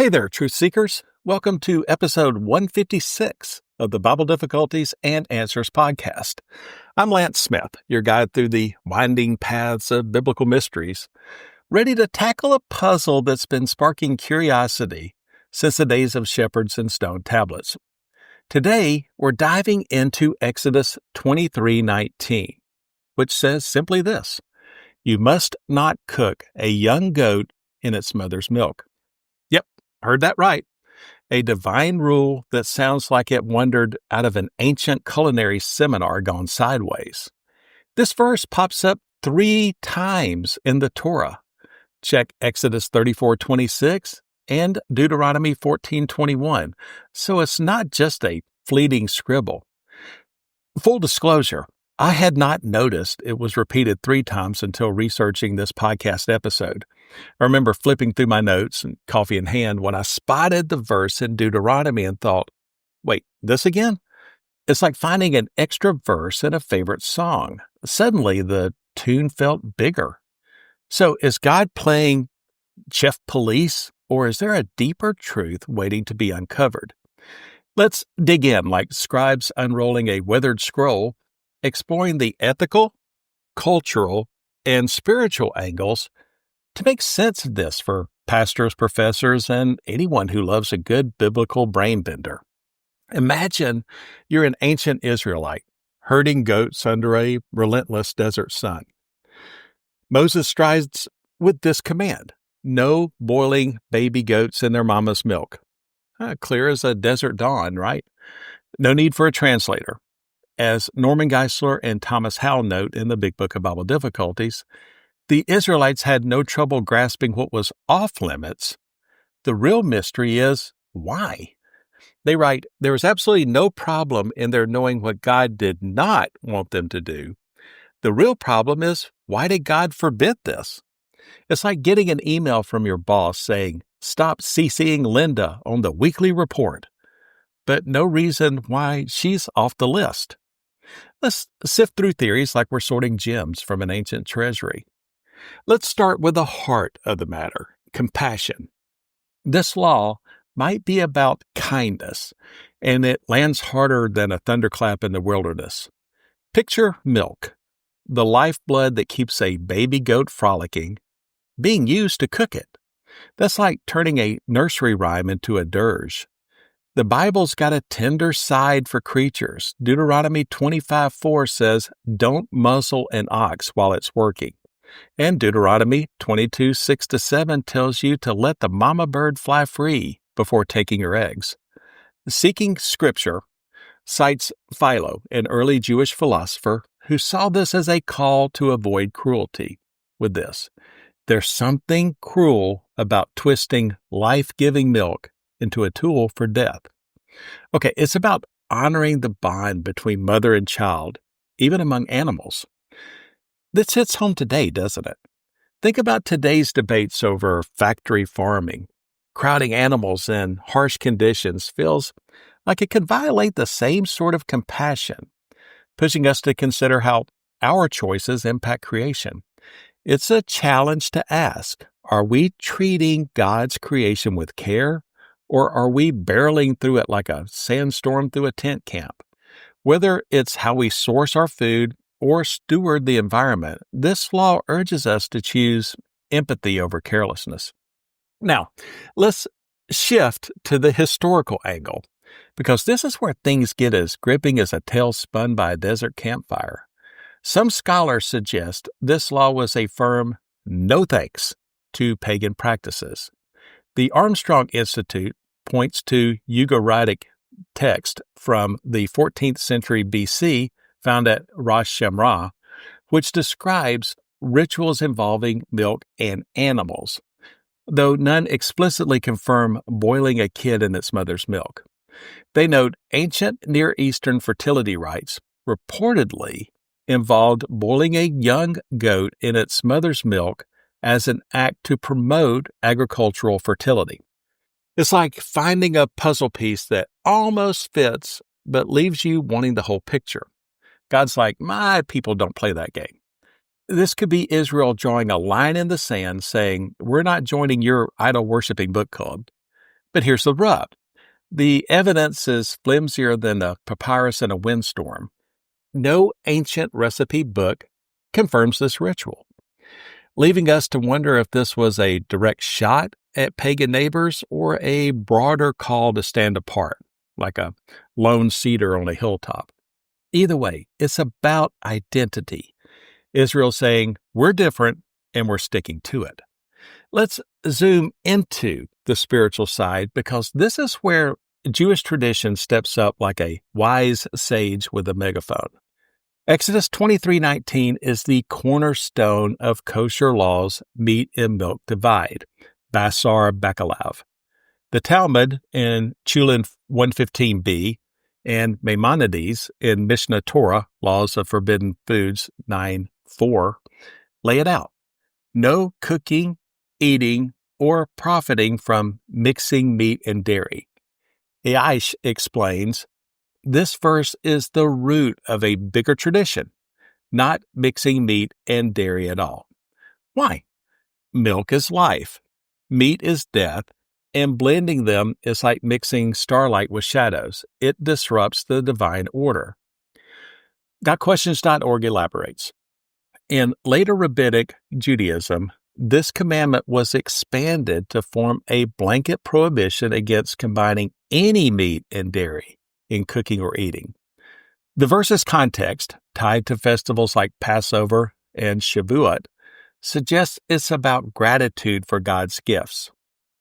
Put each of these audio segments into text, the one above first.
Hey there, truth seekers. Welcome to episode 156 of the Bible Difficulties and Answers podcast. I'm Lance Smith, your guide through the winding paths of biblical mysteries, ready to tackle a puzzle that's been sparking curiosity since the days of shepherds and stone tablets. Today, we're diving into Exodus 23:19, which says simply this: you must not cook a young goat in its mother's milk. Yep, heard that right. A divine rule that sounds like it wandered out of an ancient culinary seminar gone sideways. This verse pops up 3 times in the Torah. Check Exodus 34:26 and Deuteronomy 14:21. So it's not just a fleeting scribble. Full disclosure, I had not noticed it was repeated 3 times until researching this podcast episode. I remember flipping through my notes and coffee in hand when I spotted the verse in Deuteronomy and thought, wait, this again? It's like finding an extra verse in a favorite song. Suddenly, the tune felt bigger. So is God playing chef police, or is there a deeper truth waiting to be uncovered? Let's dig in like scribes unrolling a weathered scroll, exploring the ethical, cultural, and spiritual angles to make sense of this for pastors, professors, and anyone who loves a good biblical brain bender. Imagine you're an ancient Israelite herding goats under a relentless desert sun. Moses strides with this command: no boiling baby goats in their mama's milk. Clear as a desert dawn, right? No need for a translator. As Norman Geisler and Thomas Howell note in the Big Book of Bible Difficulties, the Israelites had no trouble grasping what was off limits. The real mystery is why. They write, there was absolutely no problem in their knowing what God did not want them to do. The real problem is, why did God forbid this? It's like getting an email from your boss saying, stop CCing Linda on the weekly report, but no reason why she's off the list. Let's sift through theories like we're sorting gems from an ancient treasury. Let's start with the heart of the matter, compassion. This law might be about kindness, and it lands harder than a thunderclap in the wilderness. Picture milk, the lifeblood that keeps a baby goat frolicking, being used to cook it. That's like turning a nursery rhyme into a dirge. The Bible's got a tender side for creatures. Deuteronomy 25:4 says, don't muzzle an ox while it's working. And Deuteronomy 22:6-7 tells you to let the mama bird fly free before taking her eggs. Seeking Scripture cites Philo, an early Jewish philosopher, who saw this as a call to avoid cruelty with this: there's something cruel about twisting life-giving milk into a tool for death. Okay, it's about honoring the bond between mother and child, even among animals. This hits home today, doesn't it? Think about today's debates over factory farming. Crowding animals in harsh conditions feels like it could violate the same sort of compassion, pushing us to consider how our choices impact creation. It's a challenge to ask, are we treating God's creation with care, or are we barreling through it like a sandstorm through a tent camp? Whether it's how we source our food or steward the environment, this law urges us to choose empathy over carelessness. Now, let's shift to the historical angle, because this is where things get as gripping as a tale spun by a desert campfire. Some scholars suggest this law was a firm no thanks to pagan practices. The Armstrong Institute points to Ugaritic text from the 14th century BC found at Ras Shamra, which describes rituals involving milk and animals, though none explicitly confirm boiling a kid in its mother's milk. They note ancient Near Eastern fertility rites reportedly involved boiling a young goat in its mother's milk as an act to promote agricultural fertility. It's like finding a puzzle piece that almost fits but leaves you wanting the whole picture. God's like, my people don't play that game. This could be Israel drawing a line in the sand saying, we're not joining your idol-worshiping book club. But here's the rub. The evidence is flimsier than a papyrus in a windstorm. No ancient recipe book confirms this ritual, leaving us to wonder if this was a direct shot at pagan neighbors or a broader call to stand apart, like a lone cedar on a hilltop. Either way, it's about identity. Israel saying, we're different and we're sticking to it. Let's zoom into the spiritual side because this is where Jewish tradition steps up like a wise sage with a megaphone. Exodus 23:19 is the cornerstone of kosher law's meat and milk divide, Basar Bakalav. The Talmud in Chulin 115b and Maimonides in Mishnah Torah, Laws of Forbidden Foods 9:4, lay it out. No cooking, eating, or profiting from mixing meat and dairy. Aish explains, this verse is the root of a bigger tradition, not mixing meat and dairy at all. Why? Milk is life, meat is death, and blending them is like mixing starlight with shadows. It disrupts the divine order. GotQuestions.org elaborates. In later rabbinic Judaism, this commandment was expanded to form a blanket prohibition against combining any meat and dairy in cooking or eating. The verse's context, tied to festivals like Passover and Shavuot, suggests it's about gratitude for God's gifts.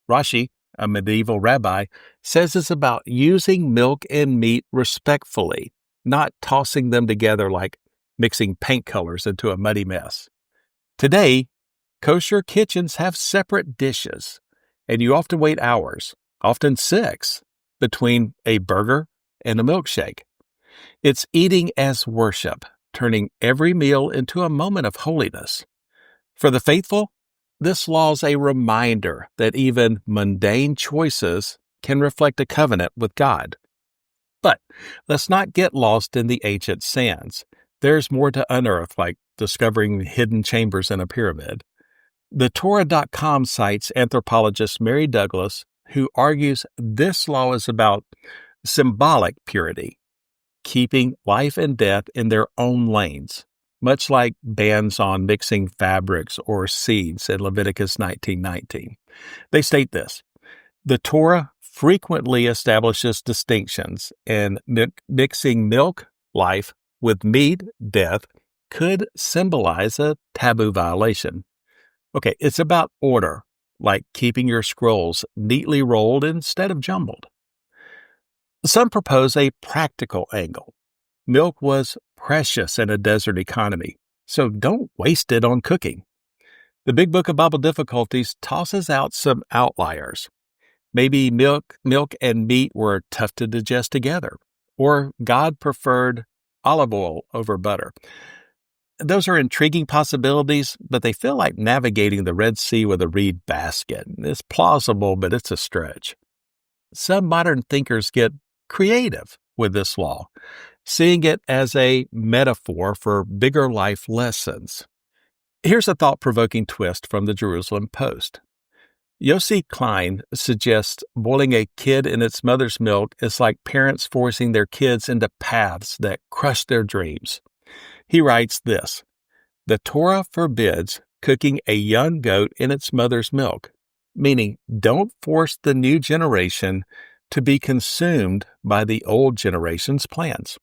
Rashi, a medieval rabbi, says it's about using milk and meat respectfully, not tossing them together like mixing paint colors into a muddy mess. Today, kosher kitchens have separate dishes, and you often wait hours, often 6, between a burger and a milkshake. It's eating as worship, turning every meal into a moment of holiness. For the faithful, this law's a reminder that even mundane choices can reflect a covenant with God. But let's not get lost in the ancient sands. There's more to unearth, like discovering hidden chambers in a pyramid. The Torah.com cites anthropologist Mary Douglas, who argues this law is about symbolic purity, keeping life and death in their own lanes, much like bans on mixing fabrics or seeds in Leviticus 19:19. They state this: the Torah frequently establishes distinctions, and mixing milk, life, with meat, death, could symbolize a taboo violation. Okay, it's about order, like keeping your scrolls neatly rolled instead of jumbled. Some propose a practical angle. Milk was precious in a desert economy, so don't waste it on cooking. The Big Book of Bible Difficulties tosses out some outliers. Maybe milk and meat were tough to digest together, or God preferred olive oil over butter. Those are intriguing possibilities, but they feel like navigating the Red Sea with a reed basket. It's plausible, but it's a stretch. Some modern thinkers get creative with this law, seeing it as a metaphor for bigger life lessons. Here's a thought-provoking twist from the Jerusalem Post. Yossi Klein suggests boiling a kid in its mother's milk is like parents forcing their kids into paths that crush their dreams. He writes this: the Torah forbids cooking a young goat in its mother's milk, meaning don't force the new generation to be consumed by the old generation's plans.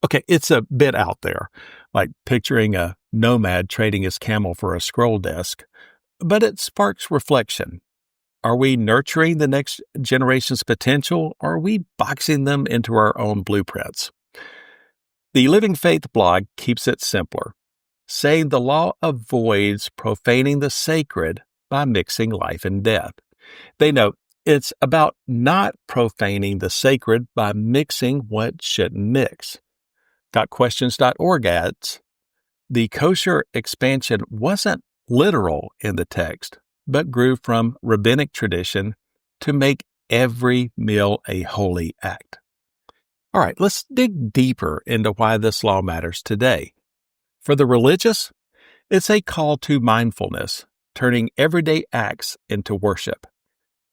Okay, it's a bit out there, like picturing a nomad trading his camel for a scroll desk, but it sparks reflection. Are we nurturing the next generation's potential, or are we boxing them into our own blueprints? The Living Faith blog keeps it simpler, saying the law avoids profaning the sacred by mixing life and death. They note it's about not profaning the sacred by mixing what shouldn't mix. GotQuestions.org adds, the kosher expansion wasn't literal in the text, but grew from rabbinic tradition to make every meal a holy act. All right, let's dig deeper into why this law matters today. For the religious, it's a call to mindfulness, turning everyday acts into worship.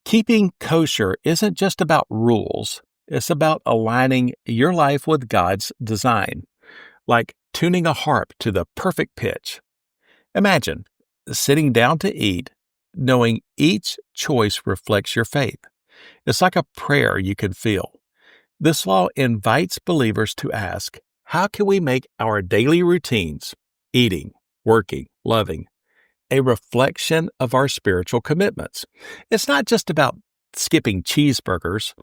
Keeping kosher isn't just about rules. It's about aligning your life with God's design, like tuning a harp to the perfect pitch. Imagine sitting down to eat, knowing each choice reflects your faith. It's like a prayer you can feel. This law invites believers to ask, how can we make our daily routines, eating, working, loving, a reflection of our spiritual commitments? It's not just about skipping cheeseburgers.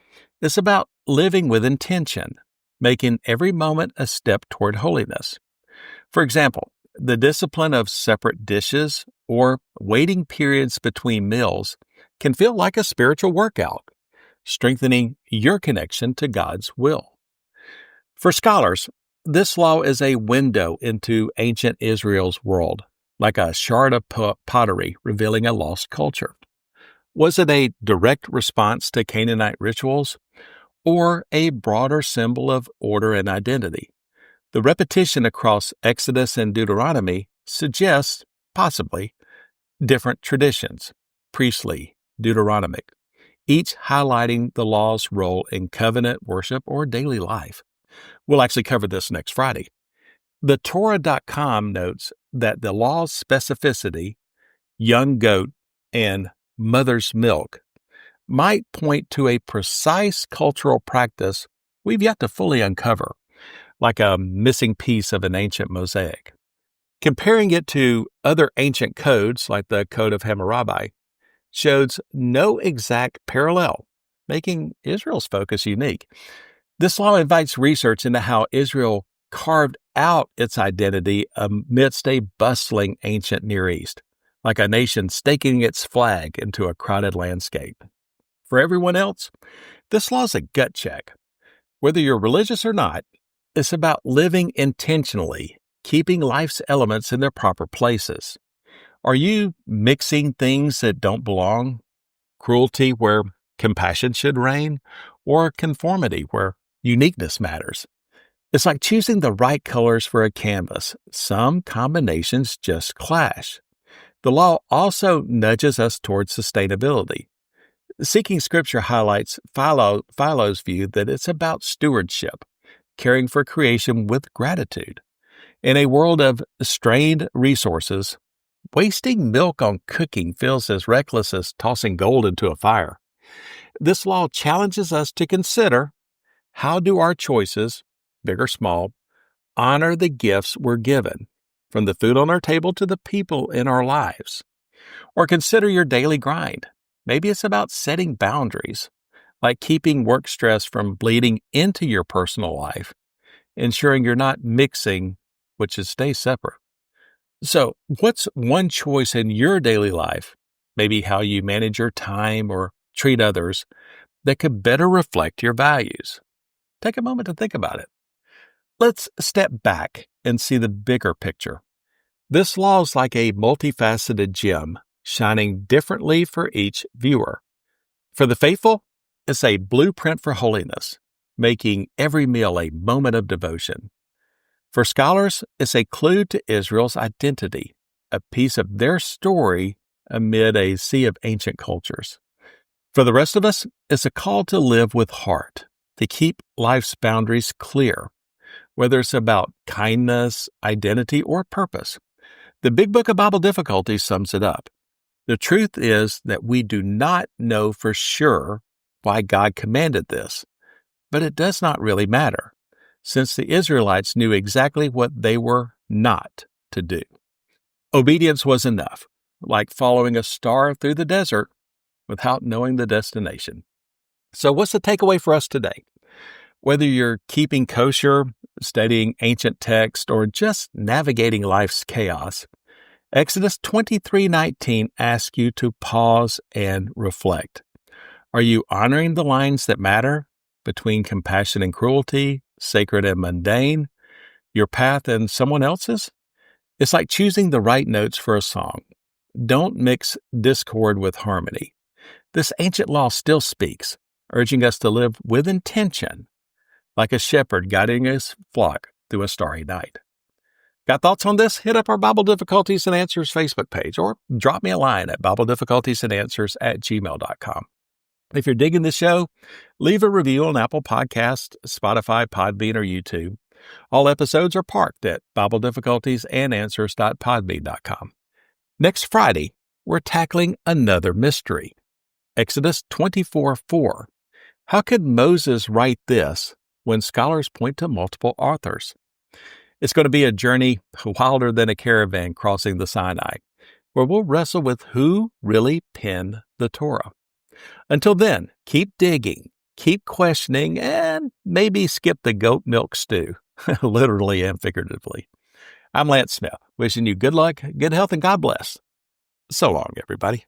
It's about living with intention, making every moment a step toward holiness. For example, the discipline of separate dishes or waiting periods between meals can feel like a spiritual workout, strengthening your connection to God's will. For scholars, this law is a window into ancient Israel's world, like a shard of pottery revealing a lost culture. Was it a direct response to Canaanite rituals, or a broader symbol of order and identity? The repetition across Exodus and Deuteronomy suggests, possibly, different traditions, priestly, Deuteronomic, each highlighting the law's role in covenant worship or daily life. We'll actually cover this next Friday. The Torah.com notes that the law's specificity, young goat, and mother's milk might point to a precise cultural practice we've yet to fully uncover, like a missing piece of an ancient mosaic. Comparing it to other ancient codes, like the Code of Hammurabi, shows no exact parallel, making Israel's focus unique. This law invites research into how Israel carved out its identity amidst a bustling ancient Near East, like a nation staking its flag into a crowded landscape. For everyone else, this law is a gut check. Whether you're religious or not, it's about living intentionally, keeping life's elements in their proper places. Are you mixing things that don't belong? Cruelty where compassion should reign, or conformity where uniqueness matters? It's like choosing the right colors for a canvas. Some combinations just clash. The law also nudges us towards sustainability. Seeking Scripture highlights Philo's view that it's about stewardship, caring for creation with gratitude. In a world of strained resources, wasting milk on cooking feels as reckless as tossing gold into a fire. This law challenges us to consider, how do our choices, big or small, honor the gifts we're given, from the food on our table to the people in our lives? Or consider your daily grind. Maybe it's about setting boundaries, like keeping work stress from bleeding into your personal life, ensuring you're not mixing, which is stay separate. So, what's one choice in your daily life, maybe how you manage your time or treat others, that could better reflect your values? Take a moment to think about it. Let's step back and see the bigger picture. This law is like a multifaceted gem, shining differently for each viewer. For the faithful, it's a blueprint for holiness, making every meal a moment of devotion. For scholars, it's a clue to Israel's identity, a piece of their story amid a sea of ancient cultures. For the rest of us, it's a call to live with heart, to keep life's boundaries clear, whether it's about kindness, identity, or purpose. The Big Book of Bible Difficulties sums it up. The truth is that we do not know for sure why God commanded this, but it does not really matter, since the Israelites knew exactly what they were not to do. Obedience was enough, like following a star through the desert without knowing the destination. So what's the takeaway for us today? Whether you're keeping kosher, studying ancient text, or just navigating life's chaos, Exodus 23:19 asks you to pause and reflect. Are you honoring the lines that matter between compassion and cruelty, sacred and mundane, your path and someone else's? It's like choosing the right notes for a song. Don't mix discord with harmony. This ancient law still speaks, urging us to live with intention, like a shepherd guiding his flock through a starry night. Got thoughts on this? Hit up our Bible Difficulties and Answers Facebook page or drop me a line at BibleDifficultiesandAnswers@gmail.com. If you're digging the show, leave a review on Apple Podcasts, Spotify, Podbean, or YouTube. All episodes are parked at BibleDifficultiesAndAnswers.podbean.com. Next Friday, we're tackling another mystery. Exodus 24:4. How could Moses write this when scholars point to multiple authors? It's going to be a journey wilder than a caravan crossing the Sinai, where we'll wrestle with who really penned the Torah. Until then, keep digging, keep questioning, and maybe skip the goat milk stew, literally and figuratively. I'm Lance Smith, wishing you good luck, good health, and God bless. So long, everybody.